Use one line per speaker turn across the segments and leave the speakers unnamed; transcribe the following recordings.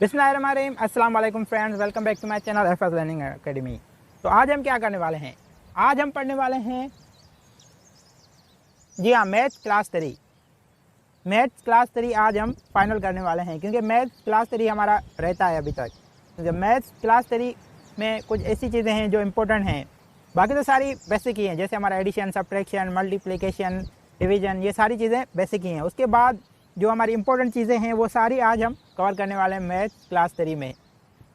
बिस्मिल्लाहिर्रहमानिर्रहीम, अस्सलाम वालेकुम friends, welcome back to my channel FS learning academy. तो आज हम क्या करने वाले हैं? आज हम पढ़ने वाले हैं, जी हाँ, मैथ्स क्लास 3 आज हम फाइनल करने वाले हैं, क्योंकि मैथ्स क्लास 3 हमारा रहता है अभी तक। क्योंकि मैथ्स क्लास 3 में कुछ ऐसी चीज़ें हैं जो इम्पोर्टेंट हैं, बाकी तो सारी बेसिक ही हैं, जैसे हमारा एडिशन, सब्ट्रैक्शन, मल्टीप्लिकेशन, डिवीजन, ये सारी चीज़ें बेसिक ही हैं। उसके बाद जो हमारी इंपॉर्टेंट चीज़ें हैं वो सारी आज हम कवर करने वाले हैं मैथ्स क्लास 3 में।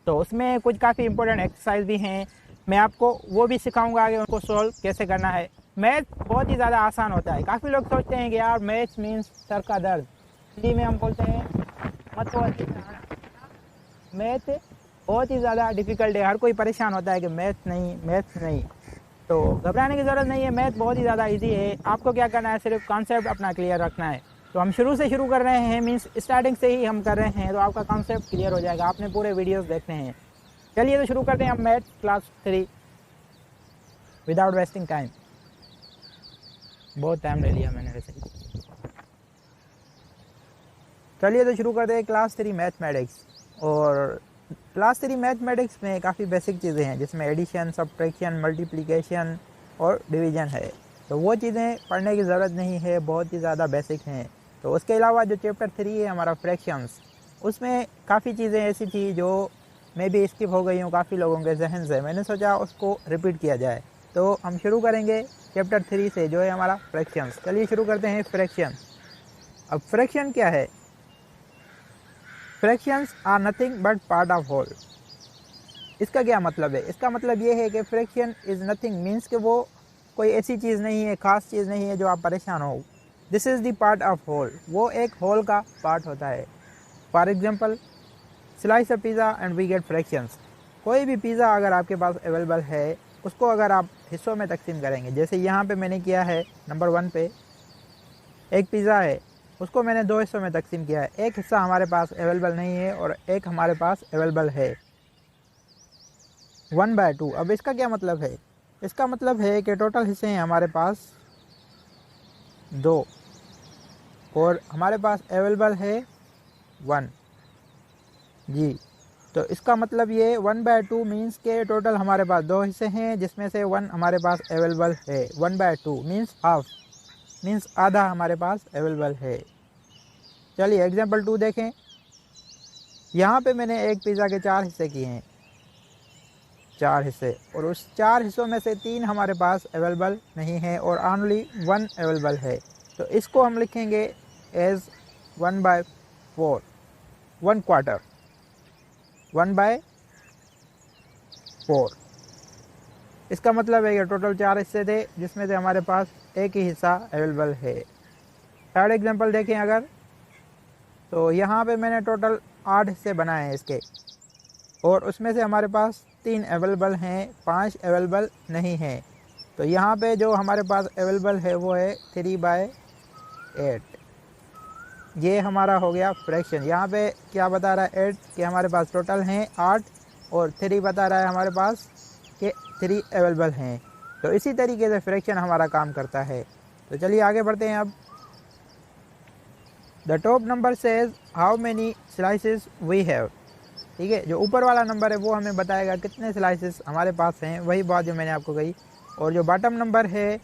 तो उसमें कुछ काफ़ी इंपॉर्टेंट एक्सरसाइज भी हैं, मैं आपको वो भी सिखाऊंगा आगे उनको सोल्व कैसे करना है। मैथ बहुत ही ज़्यादा आसान होता है। काफ़ी लोग सोचते हैं कि यार मैथ्स मीन्स सर का दर्द, हिंदी में हम बोलते हैं मतवासी। मैथ बहुत ही ज़्यादा डिफ़िकल्ट है, हर कोई परेशान होता है कि मैथ्स नहीं। तो घबराने की ज़रूरत नहीं है, मैथ बहुत ही ज़्यादा इजी है। आपको क्या करना है, सिर्फ कॉन्सेप्ट अपना क्लियर रखना है। तो हम शुरू कर रहे हैं, मीन्स स्टार्टिंग से ही हम कर रहे हैं, तो आपका कॉन्सेप्ट क्लियर हो जाएगा। आपने पूरे वीडियोस देखने हैं। चलिए तो शुरू करते हैं हम math class 3 without wasting time. बहुत टाइम ले लिया मैंने वैसे। चलिए तो शुरू करते हैं क्लास 3 मैथमेटिक्स। और क्लास 3 मैथमेटिक्स में काफ़ी बेसिक चीज़ें हैं, जिसमें एडिशन, सब्ट्रैक्शन, मल्टीप्लिकेशन और डिवीजन है। तो वो चीज़ें पढ़ने की ज़रूरत नहीं है, बहुत ही ज़्यादा बेसिक हैं। तो उसके अलावा जो चैप्टर 3 है हमारा फ्रैक्शंस, उसमें काफ़ी चीज़ें ऐसी थी जो मैं भी स्किप हो गई हूँ काफ़ी लोगों के जहन से। मैंने सोचा उसको रिपीट किया जाए। तो हम शुरू करेंगे चैप्टर 3 से, जो है हमारा फ्रैक्शंस। चलिए शुरू करते हैं फ्रैक्शन। अब फ्रैक्शन क्या है? Fractions are nothing but part of whole. इसका क्या मतलब है? इसका मतलब ये है कि फ्रैक्शन इज़ नथिंग मीन्स कि वो कोई ऐसी चीज़ नहीं है, ख़ास चीज़ नहीं है जो आप परेशान हो। This is the part of whole, वो एक होल का पार्ट होता है। For example, slice a pizza and we get fractions. कोई भी पिज़्ज़ा अगर आपके पास अवेलेबल है, उसको अगर आप हिस्सों में तकसीम करेंगे, जैसे यहाँ पे मैंने किया है नंबर 1 पे एक पिज़्ज़ा है, उसको मैंने 2 हिस्सों में तकसीम किया है। एक हिस्सा हमारे पास अवेलेबल नहीं है और एक हमारे पास अवेलेबल है, 1/2। अब इसका क्या मतलब है? इसका मतलब है कि टोटल हिस्से हैं हमारे पास 2 और हमारे पास अवेलेबल है 1। जी, तो इसका मतलब ये 1/2 मीन्स के टोटल हमारे पास 2 हिस्से हैं, जिसमें से 1 हमारे पास अवेलेबल है। 1/2 मीन्स हाफ, मीन्स आधा हमारे पास अवेलेबल है। चलिए एग्जाम्पल 2 देखें। यहाँ पे मैंने एक पिज़्ज़ा के 4 हिस्से किए हैं, 4 हिस्से, और उस 4 हिस्सों में से 3 हमारे पास अवेलेबल नहीं है और ओनली 1 अवेलेबल है। तो इसको हम लिखेंगे एज 1/4, 1/4, 1/4। इसका मतलब है कि टोटल 4 हिस्से थे, जिसमें से हमारे पास एक ही हिस्सा अवेलेबल है। थर्ड एग्जांपल देखें अगर, तो यहाँ पे मैंने टोटल 8 हिस्से बनाए हैं इसके, और उसमें से हमारे पास 3 अवेलेबल हैं, 5 अवेलेबल नहीं हैं। तो यहाँ पे जो हमारे पास अवेलेबल है वो है 3/8। ये हमारा हो गया फ्रैक्शन। यहाँ पे क्या बता रहा है? 8 कि हमारे पास टोटल हैं 8, और 3 बता रहा है हमारे पास कि 3 अवेलेबल हैं। तो इसी तरीके से फ्रैक्शन हमारा काम करता है। तो चलिए आगे बढ़ते हैं अब। The top number says how many slices we have. ठीक है, जो ऊपर वाला नंबर है वो हमें बताएगा कितने स्लाइसेस हमारे पास हैं, वही बात जो मैंने आपको कही। और जो बॉटम नंबर है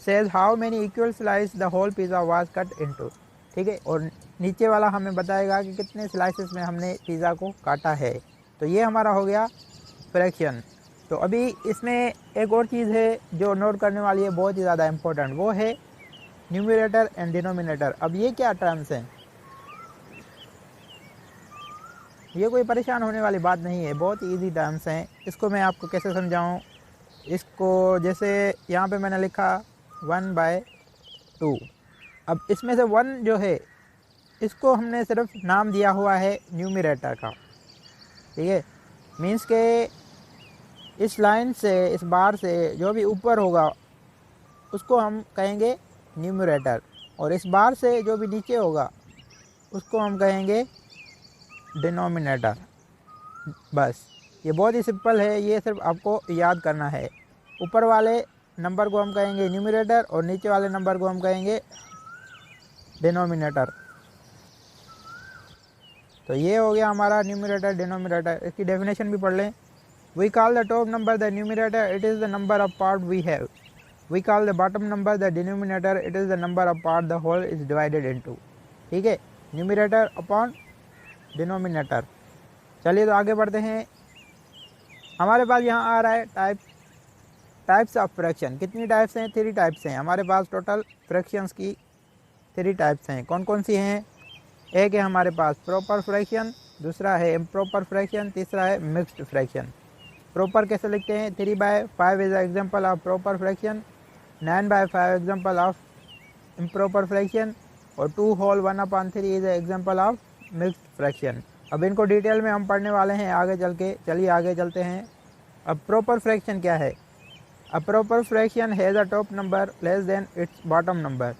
says how many equal slice the whole pizza was cut into. ठीक है, और नीचे वाला हमें बताएगा कि कितने स्लाइसेस में हमने पिज़्ज़ा को काटा है। तो ये हमारा हो गया फ्रैक्शन। तो अभी इसमें एक और चीज़ है जो नोट करने वाली है, बहुत ही ज़्यादा इम्पोर्टेंट, वो है न्यूमरेटर एंड डिनोमिनेटर। अब ये क्या टर्म्स हैं? ये कोई परेशान होने वाली बात नहीं है, बहुत ईजी टर्म्स हैं। इसको मैं आपको कैसे समझाऊं? इसको जैसे यहाँ पे मैंने लिखा 1/2। अब इसमें से 1 जो है, इसको हमने सिर्फ नाम दिया हुआ है न्यूमरेटर का। ठीक है, मीन्स के इस लाइन से, इस बार से जो भी ऊपर होगा उसको हम कहेंगे न्यूमरेटर, और इस बार से जो भी नीचे होगा उसको हम कहेंगे डिनोमिनेटर। बस, ये बहुत ही सिंपल है, ये सिर्फ आपको याद करना है। ऊपर वाले नंबर को हम कहेंगे न्यूमरेटर और नीचे वाले नंबर को हम कहेंगे डिनोमिनेटर। तो ये हो गया हमारा न्यूमरेटर डिनोमिनेटर। इसकी डेफिनेशन भी पढ़ लें। We call the top number the numerator, it is the number of part we have. We call the bottom number the denominator, it is the number of part the whole is divided into. ठीक है, numerator upon denominator. चलिए तो आगे बढ़ते हैं। हमारे पास यहाँ आ रहा है टाइप्स ऑफ फ्रैक्शन। कितनी टाइप्स हैं? 3 टाइप्स हैं हमारे पास। टोटल फ्रैक्शंस की 3 टाइप्स हैं। कौन कौन सी हैं? एक है हमारे पास प्रॉपर फ्रैक्शन, दूसरा है इम्प्रॉपर फ्रैक्शन, तीसरा है मिक्स्ड फ्रैक्शन। प्रॉपर कैसे लिखते हैं? 3/5 is example of proper fraction, 9/5 example of improper fraction, और 2 whole 1/3 is example of mixed fraction. अब इनको डिटेल में हम पढ़ने वाले हैं आगे चल के। चलिए आगे चलते हैं। अब प्रॉपर फ्रैक्शन क्या है? अ proper fraction has a top number less than it's bottom number.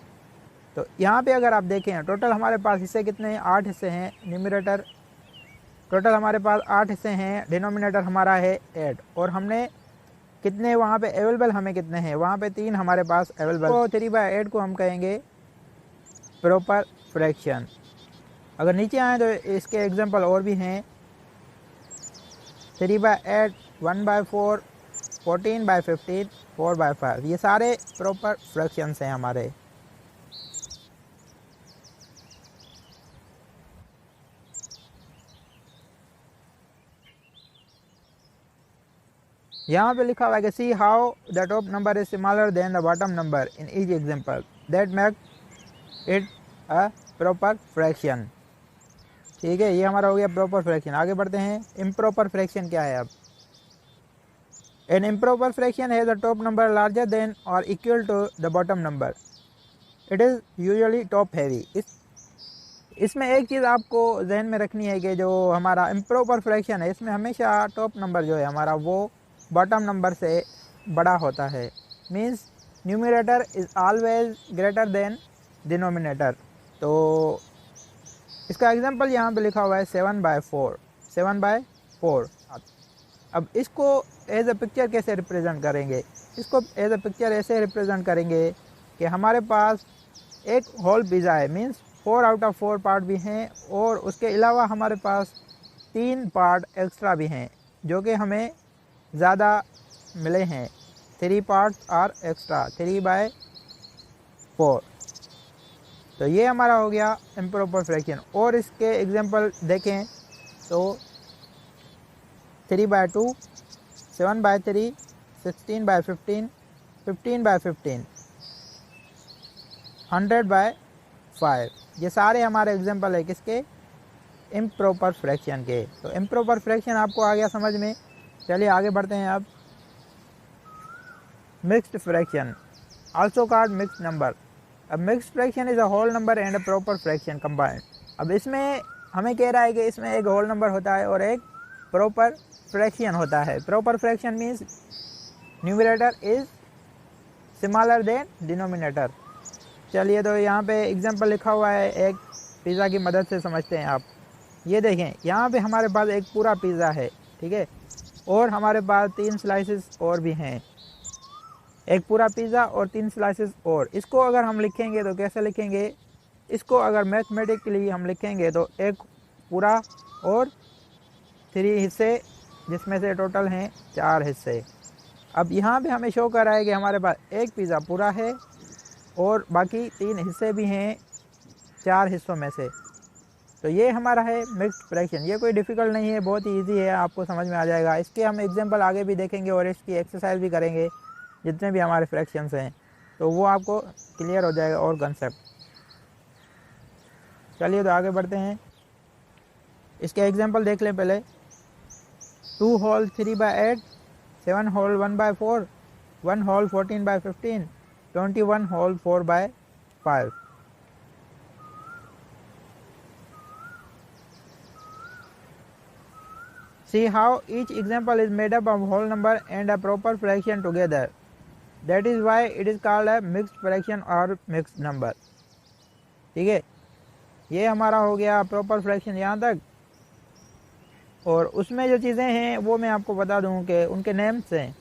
तो यहाँ पे अगर आप देखें टोटल हमारे पास हिस्से कितने हैं? 8 हिस्से हैं। न्यूमरेटर टोटल हमारे पास 8 हिस्से हैं, डिनोमिनेटर हमारा है 8, और हमने कितने वहाँ पे अवेलेबल हमें कितने हैं? वहाँ पे 3 हमारे पास अवेलेबल। तो 3/8 को हम कहेंगे प्रॉपर फ्रैक्शन। अगर नीचे आए तो इसके एग्जांपल और भी हैं। 3/8, 1/4, 14/15, 4/5, ये सारे प्रॉपर फ्रैक्शंस हैं हमारे। यहाँ पे लिखा हुआ है कि see how the top number is smaller than the bottom number in each example that make it a proper fraction. ठीक है, ये हमारा हो गया प्रॉपर फ्रैक्शन। आगे बढ़ते हैं। इम्प्रॉपर फ्रैक्शन क्या है? अब an improper fraction has the top number larger than और equal to the bottom number, it is usually top heavy. इसमें एक चीज़ आपको जहन में रखनी है कि जो हमारा इम्प्रॉपर फ्रैक्शन है इसमें हमेशा टॉप नंबर जो है हमारा वो बॉटम नंबर से बड़ा होता है। Means numerator is always greater than denominator. तो इसका एग्जांपल यहाँ पे लिखा हुआ है 7/4, 7/4। अब इसको एज ए पिक्चर कैसे रिप्रेजेंट करेंगे? इसको एज ए पिक्चर ऐसे रिप्रेजेंट करेंगे कि हमारे पास एक होल पिज़्ज़ा है, मीन्स 4 आउट ऑफ 4 पार्ट भी हैं, और उसके अलावा हमारे पास 3 पार्ट एक्स्ट्रा भी हैं जो कि हमें ज़्यादा मिले हैं। 3 पार्ट्स आर एक्स्ट्रा, 3/4। तो ये हमारा हो गया इम्प्रॉपर फ्रैक्शन। और इसके एग्जांपल देखें तो 3/2, 7/3, 16/15, 15/15, 100/5, ये सारे हमारे एग्जांपल है किसके? इम्प्रॉपर फ्रैक्शन के। तो इम्प्रॉपर फ्रैक्शन आपको आ गया समझ में। चलिए आगे बढ़ते हैं। अब mixed fraction, also called mixed number. अब mixed fraction is a whole number and a proper fraction combined. अब इसमें हमें कह रहा है कि इसमें एक होल नंबर होता है और एक प्रॉपर फ्रैक्शन होता है। Proper fraction means numerator is smaller than denominator. चलिए तो यहाँ पे एग्जांपल लिखा हुआ है, एक पिज़्ज़ा की मदद से समझते हैं आप। ये देखें, यहाँ पे हमारे पास एक पूरा पिज़्ज़ा है, ठीक है, और हमारे पास 3 स्लाइसेस और भी हैं। एक पूरा पिज़्ज़ा और 3 स्लाइसेस और। इसको अगर हम लिखेंगे तो कैसे लिखेंगे? इसको अगर मैथमेटिकली हम लिखेंगे तो एक पूरा और 3 हिस्से, जिसमें से टोटल हैं 4 हिस्से। अब यहाँ पे हमें शो कर रहा है कि हमारे पास एक पिज़्ज़ा पूरा है और बाकी 3 हिस्से भी हैं 4 हिस्सों में से। तो ये हमारा है मिक्स्ड फ्रैक्शन। ये कोई डिफ़िकल्ट नहीं है, बहुत ही ईजी है, आपको समझ में आ जाएगा। इसके हम एग्जांपल आगे भी देखेंगे और इसकी एक्सरसाइज भी करेंगे जितने भी हमारे फ्रैक्शंस हैं, तो वो आपको क्लियर हो जाएगा और कंसेप्ट। चलिए तो आगे बढ़ते हैं। इसके एग्जांपल देख लें पहले। 2 whole 3/8, 7 whole 1/4, 1 whole 14/15, 21 whole 4/5। See how each example is made up of whole number and a proper fraction together. That is why it is called a mixed fraction or mixed number. ठीक है, ये हमारा हो गया proper fraction यहाँ तक। और उसमें जो चीज़ें हैं वो मैं आपको बता दूँ कि उनके नेम्स हैं।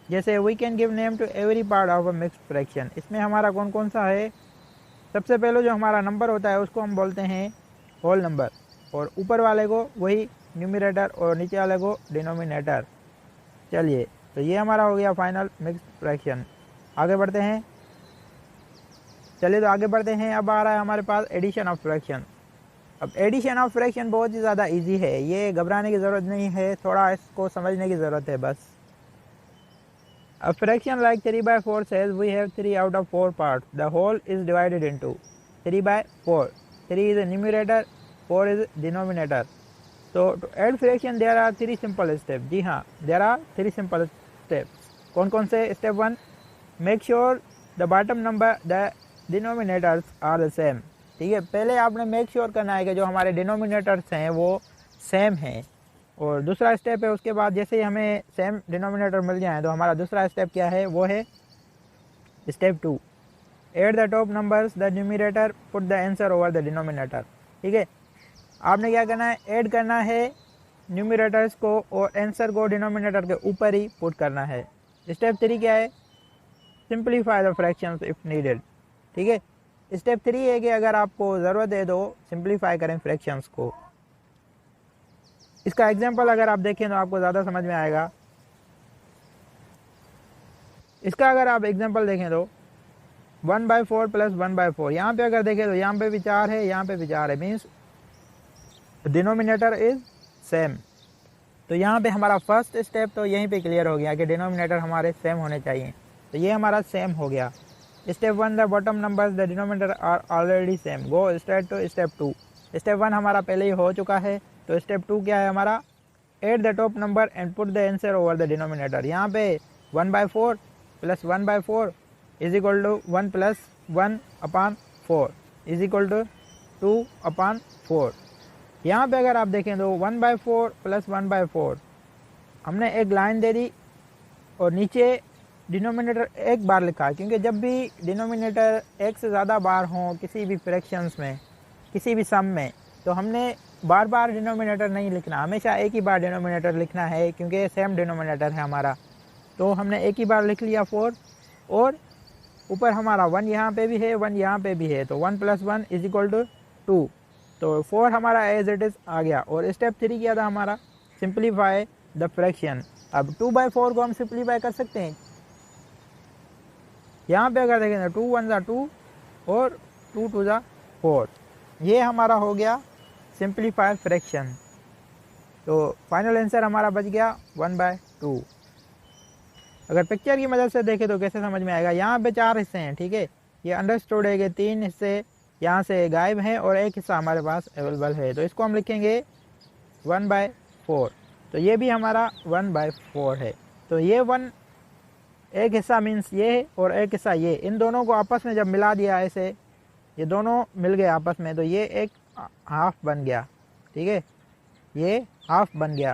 जैसे we can give name to every part of a mixed fraction. इसमें हमारा कौन कौन सा है? सबसे पहले जो हमारा नंबर होता है उसको हम बोलते हैं होल नंबर। और ऊपर वाले को वही न्यूमरेटर और नीचे वाले को डिनोमिनेटर। चलिए, तो ये हमारा हो गया फाइनल मिक्स्ड फ्रैक्शन। आगे बढ़ते हैं। चलिए, तो आगे बढ़ते हैं। अब आ रहा है हमारे पास एडिशन ऑफ फ्रैक्शन। अब एडिशन ऑफ फ्रैक्शन बहुत ही ज़्यादा इजी है, ये घबराने की ज़रूरत नहीं है, थोड़ा इसको समझने की ज़रूरत है बस। A fraction like 3/4 says we have 3 out of 4 parts. The whole is divided into 3/4. 3 is the numerator, 4 is denominator. So to add fraction there are 3 simple steps. जी हाँ, there are 3 simple steps. कौन कौन से? Step 1, make sure the bottom number the denominators are the same. ठीक है, पहले आपने make sure करना है कि जो हमारे डिनोमिनेटर्स हैं वो सेम हैं। और दूसरा स्टेप है, उसके बाद जैसे ही हमें सेम डिनोमिनेटर मिल जाए तो हमारा दूसरा स्टेप क्या है, वो है step 2, add the top numbers the numerator put the answer over the denominator. ठीक है, आपने क्या करना है, ऐड करना है न्यूमरेटर्स को और आंसर को डिनोमिनेटर के ऊपर ही पुट करना है। स्टेप 3 क्या है, simplify the fractions if needed. ठीक है, स्टेप 3 है कि अगर आपको ज़रूरत है तो सिंप्लीफाई करें फ्रैक्शंस को। इसका एग्जांपल अगर आप देखें तो आपको ज़्यादा समझ में आएगा। इसका अगर आप एग्जांपल देखें तो 1/4 + 1/4, यहाँ पे अगर देखें तो यहाँ पे भी 4 है, यहाँ पे भी 4 है, मीन्स डिनोमिनेटर इज सेम। तो यहाँ पे हमारा फर्स्ट स्टेप तो यहीं पे क्लियर हो गया कि डिनोमिनेटर हमारे सेम होने चाहिए, तो ये हमारा सेम हो गया। Step 1, the bottom numbers the denominator are already same, go straight to step 2। Step 1 हमारा पहले ही हो चुका है, तो स्टेप 2 क्या है हमारा, add the top number and put the answer over the denominator. यहाँ पे 1/4 + 1/4 is equal to 1 + 1/4 is equal to 2/4। यहाँ पे अगर आप देखें तो 1/4 + 1/4 हमने एक लाइन दे दी और नीचे डिनोमिनेटर एक बार लिखा, क्योंकि जब भी डिनोमिनेटर एक से ज़्यादा बार हों किसी भी फ्रैक्शंस में, किसी भी सम में, तो हमने बार बार डिनोमिनेटर नहीं लिखना, हमेशा एक ही बार डिनोमिनेटर लिखना है, क्योंकि सेम डिनोमिनेटर है हमारा। तो हमने एक ही बार लिख लिया 4, और ऊपर हमारा 1 यहाँ पे भी है, 1 यहाँ पे भी है, तो 1 + 1 इज इक्वल टू 2। तो 4 हमारा एज इट इज़ आ गया। और स्टेप 3 क्या था हमारा, सिंप्लीफाई द फ्रैक्शन। अब 2/4 को हम सिंप्लीफाई कर सकते हैं। यहाँ पे अगर देखें तो 2 × 1 = 2 और 2 × 2 = 4। ये हमारा हो गया सिंप्लीफाई फ्रैक्शन। तो फाइनल आंसर हमारा बच गया 1/2। अगर पिक्चर की मदद से देखें तो कैसे समझ में आएगा, यहाँ पे 4 हिस्से हैं। ठीक है, ये अंडरस्टूड है कि 3 हिस्से यहाँ से गायब हैं और एक हिस्सा हमारे पास अवेलेबल है, तो इसको हम लिखेंगे 1/4। तो ये भी हमारा 1/4 है। तो ये 1 एक हिस्सा मीन्स ये है और एक हिस्सा ये, इन दोनों को आपस में जब मिला दिया ऐसे, ये दोनों मिल गए आपस में, तो ये एक हाफ बन गया। ठीक है, ये हाफ बन गया,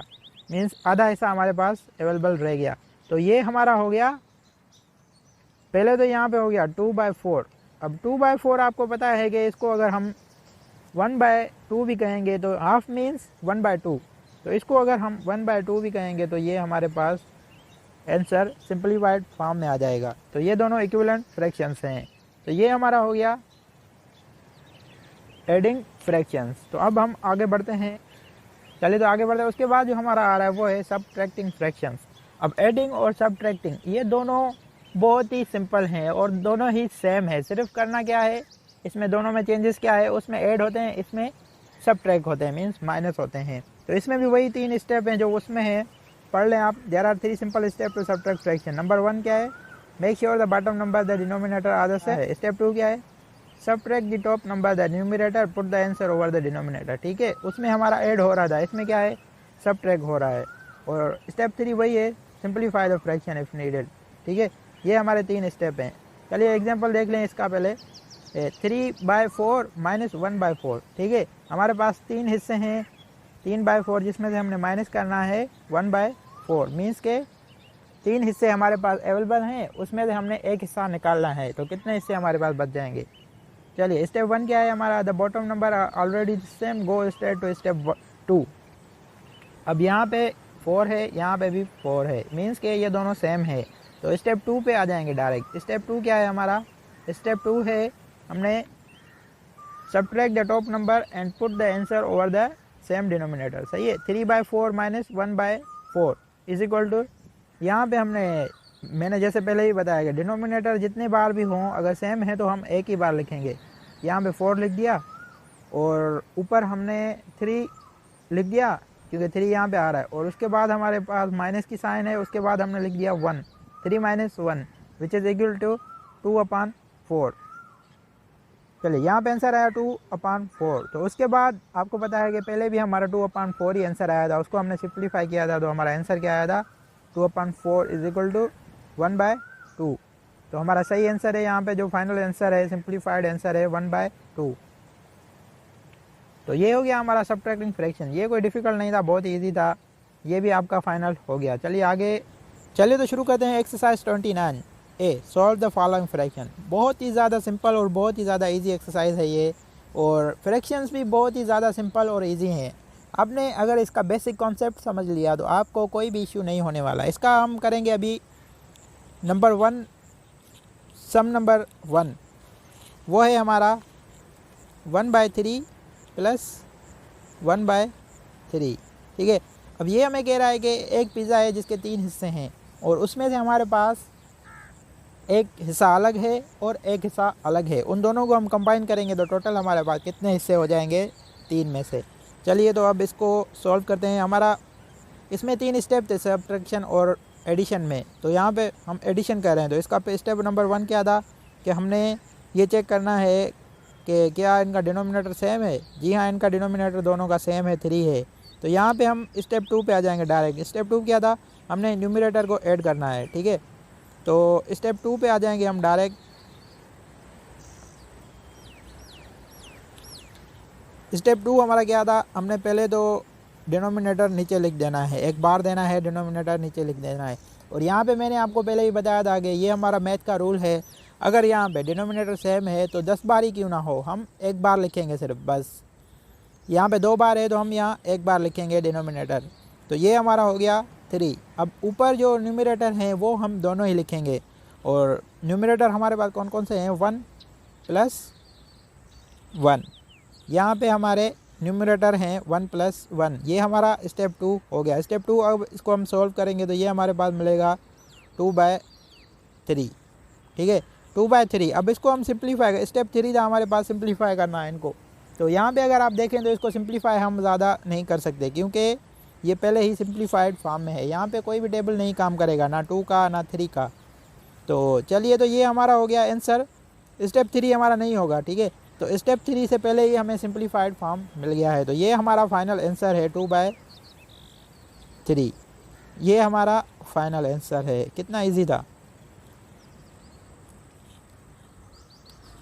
मीन्स आधा हिस्सा हमारे पास अवेलेबल रह गया। तो ये हमारा हो गया, पहले तो यहाँ पे हो गया 2/4। अब 2/4 आपको पता है कि इसको अगर हम 1/2 भी कहेंगे तो हाफ मीन्स 1/2, तो इसको अगर हम 1/2 भी कहेंगे तो ये हमारे पास आंसर सिंप्लीफाइड फॉर्म में आ जाएगा। तो ये दोनों इक्विवेलेंट फ्रैक्शंस हैं। तो ये हमारा हो गया एडिंग फ्रैक्शंस। तो अब हम आगे बढ़ते हैं। चलिए, तो आगे बढ़ते हैं। उसके बाद जो हमारा आ रहा है वो है सबट्रैक्टिंग फ्रैक्शंस। अब एडिंग और सबट्रैक्टिंग ये दोनों बहुत ही सिंपल हैं और दोनों ही सेम है। सिर्फ करना क्या है, इसमें दोनों में चेंजेस क्या है, उसमें ऐड होते हैं, इसमें सबट्रैक्ट होते हैं, मीन्स माइनस होते हैं। तो इसमें भी वही 3 स्टेप हैं जो उसमें है, पढ़ लें आप। There are 3 simple step to subtract fraction. Number 1 क्या है, make sure the bottom number the denominator are the same. Step 2 क्या है, subtract the top number the numerator put the answer over the denominator. ठीक है, उसमें हमारा add हो रहा था, इसमें क्या है, सबट्रैक्ट हो रहा है। और स्टेप 3 वही है, simplify the fraction if needed. ठीक है, ये हमारे 3 स्टेप हैं। चलिए एग्जांपल देख लें इसका पहले। 3/4 - 1/4। ठीक है, हमारे पास 3 हिस्से हैं, 3/4 जिसमें से हमने माइनस करना है 1/4, मीन्स के 3 हिस्से हमारे पास अवेलेबल हैं, उसमें से हमने एक हिस्सा निकालना है। तो कितने हिस्से हमारे पास बच जाएंगे। चलिए, स्टेप 1 क्या है हमारा, the bottom number already same, go straight to step 2। अब यहाँ पे 4 है, यहाँ पे भी 4 है, मीन्स के ये दोनों सेम है। तो स्टेप 2 पे आ जाएंगे डायरेक्ट। स्टेप 2 क्या है हमारा, स्टेप 2 है हमने subtract the top number and put the answer over the same denominator, सही है। 3/4 माइनस 1/4 इज इक्वल टू, यहाँ पे मैंने जैसे पहले ही बताया कि डिनोमिनेटर जितने बार भी हों अगर सेम है तो हम एक ही बार लिखेंगे। यहाँ पे 4 लिख दिया और ऊपर हमने 3 लिख दिया क्योंकि 3 यहाँ पे आ रहा है, और उसके बाद हमारे पास माइनस की साइन है, उसके बाद हमने लिख दिया 1, 3 minus 1 which is equal to 2/4। चलिए यहाँ पे आंसर आया 2/4। तो उसके बाद आपको पता है कि पहले भी हमारा 2/4 ही आंसर आया था, उसको हमने सिंप्लीफाई किया था, तो हमारा आंसर क्या आया था 2/4 इज इक्वल टू 1/2। तो हमारा सही आंसर है यहाँ पे, जो फाइनल आंसर है सिंप्लीफाइड आंसर है 1/2। तो ये हो गया हमारा सबट्रैक्टिंग फ्रैक्शन। ये कोई डिफ़िकल्ट नहीं था, बहुत ईजी था, ये भी आपका फाइनल हो गया। चलिए आगे, चलिए तो शुरू करते हैं exercise 29 A, solve the following fraction. बहुत ही ज़्यादा सिंपल और बहुत ही ज़्यादा इजी एक्सरसाइज है ये, और फ्रैक्शंस भी बहुत ही ज़्यादा सिंपल और इजी हैं। आपने अगर इसका बेसिक कॉन्सेप्ट समझ लिया तो आपको कोई भी इश्यू नहीं होने वाला। इसका हम करेंगे अभी नंबर 1, सम नंबर 1 वो है हमारा 1/3 प्लस 1/3, ठीक है। अब ये हमें कह रहा है कि एक पिज़्ज़ा है जिसके 3 हिस्से हैं, और उसमें से हमारे पास एक हिस्सा अलग है और एक हिस्सा अलग है। उन दोनों को हम कंबाइन करेंगे तो टोटल हमारे पास कितने हिस्से हो जाएंगे 3 में से। चलिए तो अब इसको सॉल्व करते हैं। हमारा इसमें 3 स्टेप थे सब्ट्रैक्शन और एडिशन में, तो यहाँ पे हम एडिशन कर रहे हैं। तो इसका स्टेप नंबर 1 क्या था कि हमने ये चेक करना है कि क्या इनका डिनोमिनेटर सेम है। जी हाँ, इनका डिनोमिनेटर दोनों का सेम है, 3 है। तो यहाँ पे हम स्टेप 2 पे आ जाएंगे डायरेक्ट। स्टेप 2 क्या था, हमने न्यूमरेटर को ऐड करना है, ठीक है। तो स्टेप 2 पे आ जाएंगे हम डायरेक्ट। स्टेप 2 हमारा क्या था, हमने पहले तो डिनोमिनेटर नीचे लिख देना है, एक बार देना है, डिनोमिनेटर नीचे लिख देना है। और यहाँ पे मैंने आपको पहले ही बताया था कि ये हमारा मैथ का रूल है, अगर यहाँ पे डिनोमिनेटर सेम है तो 10 बार ही क्यों ना हो, हम एक बार लिखेंगे सिर्फ, बस। यहाँ पे 2 बार है तो हम यहाँ एक बार लिखेंगे डिनोमिनेटर। तो ये हमारा हो गया 3। अब ऊपर जो न्यूमरेटर हैं वो हम दोनों ही लिखेंगे, और न्यूमरेटर हमारे पास कौन कौन से हैं, 1 + 1। यहाँ पे हमारे न्यूमरेटर हैं 1 + 1। ये हमारा स्टेप 2 हो गया। स्टेप 2 अब इसको हम सॉल्व करेंगे तो ये हमारे पास मिलेगा 2/3, ठीक है, 2/3। अब इसको हम सिंप्लीफाई, स्टेप 3 था हमारे पास सिंप्लीफाई करना है इनको। तो यहाँ पे अगर आप देखें तो इसको सिंप्लीफाई हम ज़्यादा नहीं कर सकते क्योंकि ये पहले ही सिंप्लीफाइड फॉर्म में है। यहाँ पे कोई भी टेबल नहीं काम करेगा, ना 2 का ना 3 का। तो चलिए, तो ये हमारा हो गया आंसर। स्टेप 3 हमारा नहीं होगा, ठीक है। तो स्टेप 3 से पहले ही हमें सिंप्लीफाइड फॉर्म मिल गया है। तो ये हमारा फाइनल आंसर है 2/3। ये हमारा फाइनल आंसर है। कितना इजी था।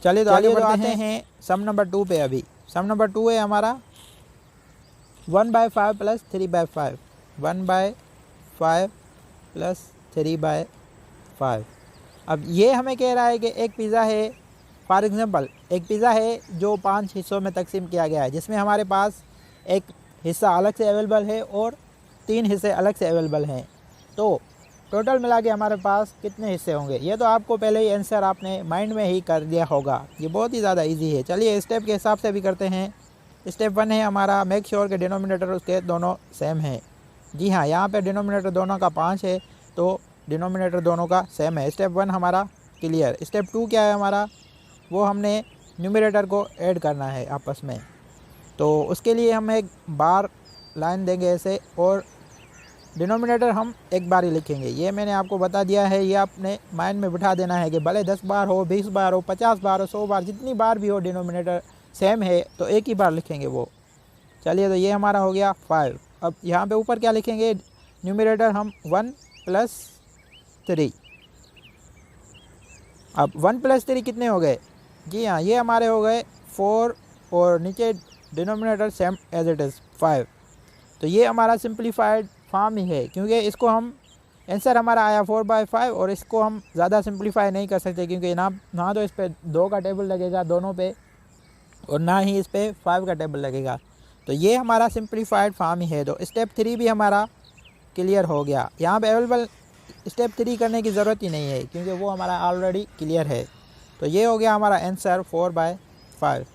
चलिए तो आगे बढ़ते हैं सम नंबर 2 पे। अभी सम नंबर 2 है हमारा 1/5 + 3/5, 1/5 + 3/5। अब ये हमें कह रहा है कि एक पिज़्ज़ा है, फॉर एग्जांपल एक पिज़्ज़ा है जो 5 हिस्सों में तकसीम किया गया है, जिसमें हमारे पास एक हिस्सा अलग से अवेलेबल है और 3 हिस्से अलग से अवेलेबल हैं। तो टोटल मिला के हमारे पास कितने हिस्से होंगे, ये तो आपको पहले ही आंसर आपने माइंड में ही कर दिया होगा। ये बहुत ही ज़्यादा इजी है। चलिए स्टेप के हिसाब से भी करते हैं। स्टेप 1 है हमारा मेक श्योर के डिनोमिनेटर उसके दोनों सेम है। जी हाँ, यहाँ पे डिनोमिनेटर दोनों का 5 है तो डिनोमिनेटर दोनों का सेम है। स्टेप 1 हमारा क्लियर। स्टेप 2 क्या है हमारा, वो हमने न्यूमरेटर को ऐड करना है आपस में। तो उसके लिए हम एक बार लाइन देंगे ऐसे, और डिनोमिनेटर हम एक बार ही लिखेंगे। ये मैंने आपको बता दिया है, ये आपने माइंड में बिठा देना है कि भले 10 बार हो, 20 बार हो, 50 बार हो, 100 बार, जितनी बार भी हो डिनोमिनेटर सेम है तो एक ही बार लिखेंगे वो। चलिए तो ये हमारा हो गया 5। अब यहाँ पे ऊपर क्या लिखेंगे, न्यूमरेटर हम 1 + 3। अब 1 + 3 कितने हो गए, जी हाँ, ये हमारे हो गए 4, और नीचे denominator same as it is 5। तो ये हमारा सिंप्लीफाइड फॉर्म ही है, क्योंकि इसको हम आंसर हमारा आया 4/5, और इसको हम ज़्यादा सिंप्लीफाई नहीं कर सकते क्योंकि ना तो इस पर 2 का टेबल लगेगा दोनों पे, और ना ही इस पर 5 का टेबल लगेगा। तो ये हमारा सिंप्लीफाइड फॉर्म ही है। तो स्टेप 3 भी हमारा क्लियर हो गया। यहाँ पे अवेलेबल स्टेप 3 करने की ज़रूरत ही नहीं है क्योंकि वो हमारा ऑलरेडी क्लियर है। तो ये हो गया हमारा आंसर 4/5।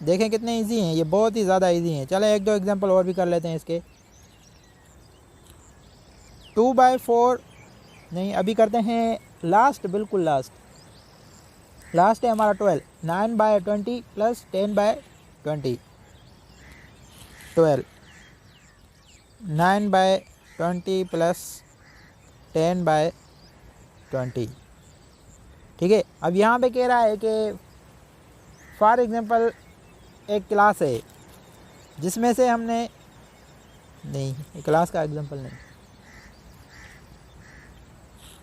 देखें कितने इजी हैं, ये बहुत ही ज़्यादा इजी हैं। चले एक दो एग्जांपल और भी कर लेते हैं इसके। 2/4 नहीं, अभी करते हैं लास्ट, बिल्कुल लास्ट है हमारा 12। 9/20 प्लस 10/20, 12। 9/20 प्लस 10/20, ठीक है। अब यहाँ पे कह रहा है कि फॉर एग्जांपल एक क्लास है जिसमें से हमने, नहीं क्लास का एग्जांपल नहीं,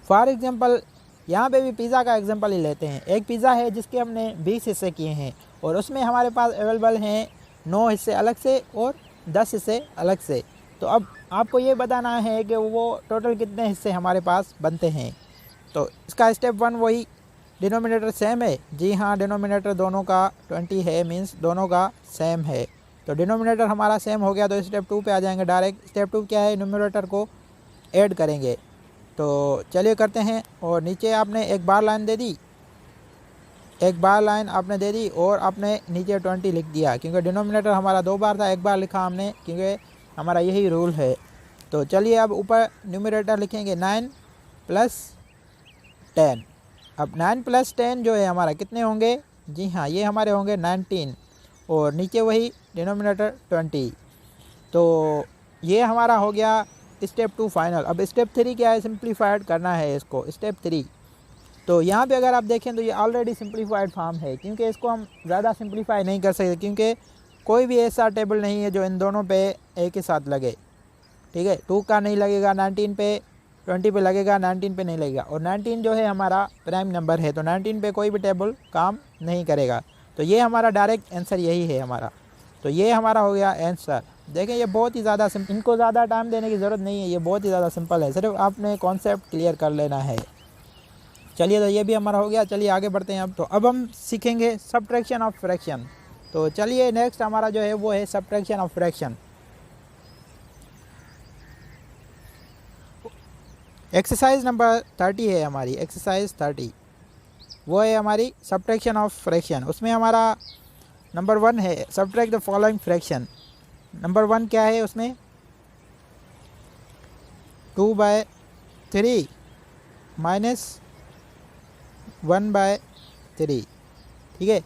फॉर एग्जांपल यहाँ पे भी पिज़्ज़ा का एग्जांपल ही लेते हैं। एक पिज़्ज़ा है जिसके हमने 20 हिस्से किए हैं और उसमें हमारे पास अवेलेबल हैं 9 हिस्से अलग से और 10 हिस्से अलग से। तो अब आपको ये बताना है कि वो टोटल कितने हिस्से हमारे पास बनते हैं। तो इसका स्टेप 1 वही, डिनोमिनेटर सेम है, जी हाँ डिनोमिनेटर दोनों का 20 है, मींस दोनों का सेम है। तो डिनोमिनेटर हमारा सेम हो गया तो स्टेप 2 पे आ जाएंगे डायरेक्ट। स्टेप 2 क्या है, न्यूमरेटर को ऐड करेंगे। तो चलिए करते हैं। और नीचे आपने एक बार लाइन दे दी, एक बार लाइन आपने दे दी और आपने नीचे 20 लिख दिया, क्योंकि डिनोमिनेटर हमारा 2 बार था, एक बार लिखा हमने, क्योंकि हमारा यही रूल है। तो चलिए अब ऊपर न्यूमरेटर लिखेंगे 9 + 10। अब 9 + 10 जो है हमारा कितने होंगे, जी हाँ ये हमारे होंगे 19 और नीचे वही डिनोमिनेटर 20। तो ये हमारा हो गया स्टेप 2 फाइनल। अब स्टेप 3 क्या है, सिंप्लीफाइड करना है इसको, स्टेप 3। तो यहाँ पे अगर आप देखें तो ये ऑलरेडी सिंप्लीफाइड फॉर्म है, क्योंकि इसको हम ज़्यादा सिंप्लीफाई नहीं कर सकते, क्योंकि कोई भी ऐसा टेबल नहीं है जो इन दोनों पे एक ही साथ लगे, ठीक है। 2 का नहीं लगेगा 19 पे, 20 पे लगेगा, 19 पे नहीं लगेगा। और 19 जो है हमारा प्राइम नंबर है, तो 19 पे कोई भी टेबल काम नहीं करेगा। तो ये हमारा डायरेक्ट आंसर यही है हमारा। तो ये हमारा हो गया आंसर। देखें ये बहुत ही ज़्यादा सिंपल, इनको ज़्यादा टाइम देने की ज़रूरत नहीं है, ये बहुत ही ज़्यादा सिंपल है, सिर्फ आपने कॉन्सेप्ट क्लियर कर लेना है। चलिए तो ये भी हमारा हो गया। चलिए आगे बढ़ते हैं। तो अब हम सीखेंगे सब्ट्रैक्शन ऑफ फ्रैक्शन। तो चलिए नेक्स्ट हमारा जो है वो है subtraction of fraction. Exercise number 30 है हमारी, एक्सरसाइज 30 वो है हमारी सब्ट्रैक्शन ऑफ फ्रैक्शन। उसमें हमारा नंबर 1 है subtract the following fraction. Number 1 क्या है उसमें, 2/3 - 1/3, ठीक है।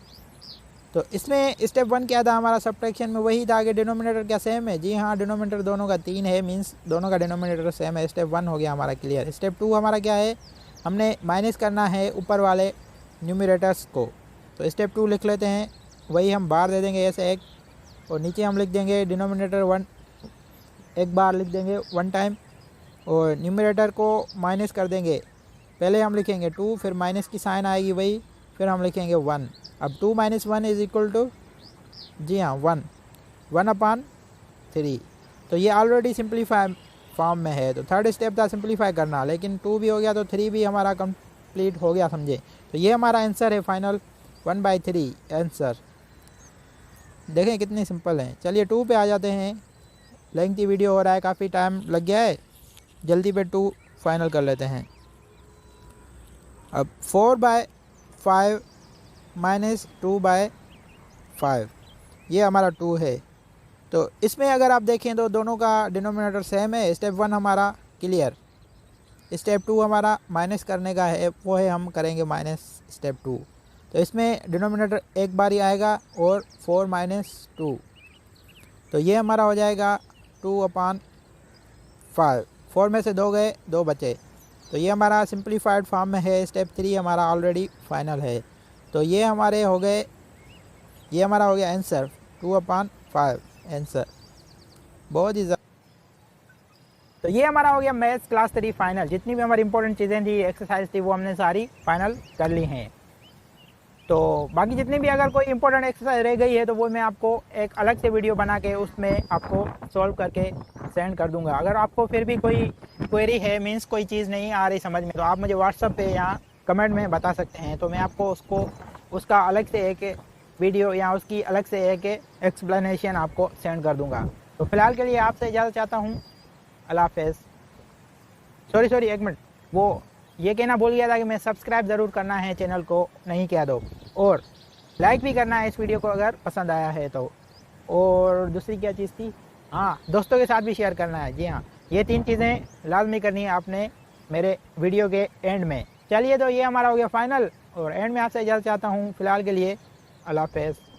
तो इसमें स्टेप 1 क्या था हमारा सब्ट्रैक्शन में, वही था कि डिनोमिनेटर क्या सेम है, जी हाँ डिनोमिनेटर दोनों का 3 है, मींस दोनों का डिनोमिनेटर सेम है। स्टेप 1 हो गया हमारा क्लियर। स्टेप 2 हमारा क्या है, हमने माइनस करना है ऊपर वाले न्यूमरेटर्स को। तो स्टेप 2 लिख लेते हैं, वही हम बार दे देंगे ऐसे एक, और नीचे हम लिख देंगे डिनोमिनेटर 1, एक बार लिख देंगे 1 टाइम, और न्यूमरेटर को माइनस कर देंगे। पहले हम लिखेंगे 2, फिर माइनस की साइन आएगी वही, फिर हम लिखेंगे 1। अब 2 - 1 = जी हाँ 1/3। तो ये ऑलरेडी सिंप्लीफाई फॉर्म में है। तो थर्ड स्टेप था सिंप्लीफाई करना, लेकिन 2 भी हो गया तो 3 भी हमारा कंप्लीट हो गया, समझे। तो ये हमारा आंसर है फाइनल 1/3 आंसर। देखें कितने सिंपल हैं। चलिए 2 पे आ जाते हैं, लेंथी वीडियो हो रहा है, काफ़ी टाइम लग गया है, जल्दी पे 2 फाइनल कर लेते हैं। अब 4/5 - 2/5 ये हमारा 2 है। तो इसमें अगर आप देखें तो दोनों का डिनोमिनेटर सेम है। स्टेप 1 हमारा क्लियर। स्टेप 2 हमारा माइनस करने का है, वो है हम करेंगे माइनस स्टेप 2। तो इसमें डिनोमिनेटर एक बार ही आएगा और 4 - 2, तो ये हमारा हो जाएगा 2/5। 4 में से 2 गए, 2 बचे। तो ये हमारा सिंप्लीफाइड फॉर्म में है। स्टेप 3 हमारा ऑलरेडी फाइनल है। तो ये हमारे हो गए, ये हमारा हो गया आंसर 2/5 आंसर। बहुत ही तो ये हमारा हो गया मैथ्स क्लास 3 फाइनल। जितनी भी हमारी इंपॉर्टेंट चीज़ें थी, एक्सरसाइज थी, वो हमने सारी फाइनल कर ली हैं। तो बाकी जितनी भी अगर कोई इंपॉर्टेंट एक्सरसाइज रह गई है तो वो मैं आपको एक अलग से वीडियो बना के उसमें आपको सॉल्व करके सेंड कर दूंगा। अगर आपको फिर भी कोई क्वेरी है, मींस कोई चीज़ नहीं आ रही समझ में, तो आप मुझे व्हाट्सएप पे या कमेंट में बता सकते हैं। तो मैं आपको उसका अलग से एक वीडियो या उसकी अलग से एक एक्सप्लेनेशन आपको सेंड कर दूँगा। तो फिलहाल के लिए आपसे इजाज़त चाहता हूँ। अल्लाह हाफ़िज़। सॉरी 1 मिनट, वो ये कहना भूल गया था कि मैं सब्सक्राइब ज़रूर करना है, चैनल को नहीं किया दो। और लाइक भी करना है इस वीडियो को अगर पसंद आया है तो। और दूसरी क्या चीज़ थी, हाँ, दोस्तों के साथ भी शेयर करना है। जी हाँ, ये 3 चीज़ें लाजमी करनी है आपने मेरे वीडियो के एंड में। चलिए, तो ये हमारा हो गया फाइनल, और एंड में आपसे इजाज़त चाहता हूँ फ़िलहाल के लिए। अल्लाह हाफ़िज़।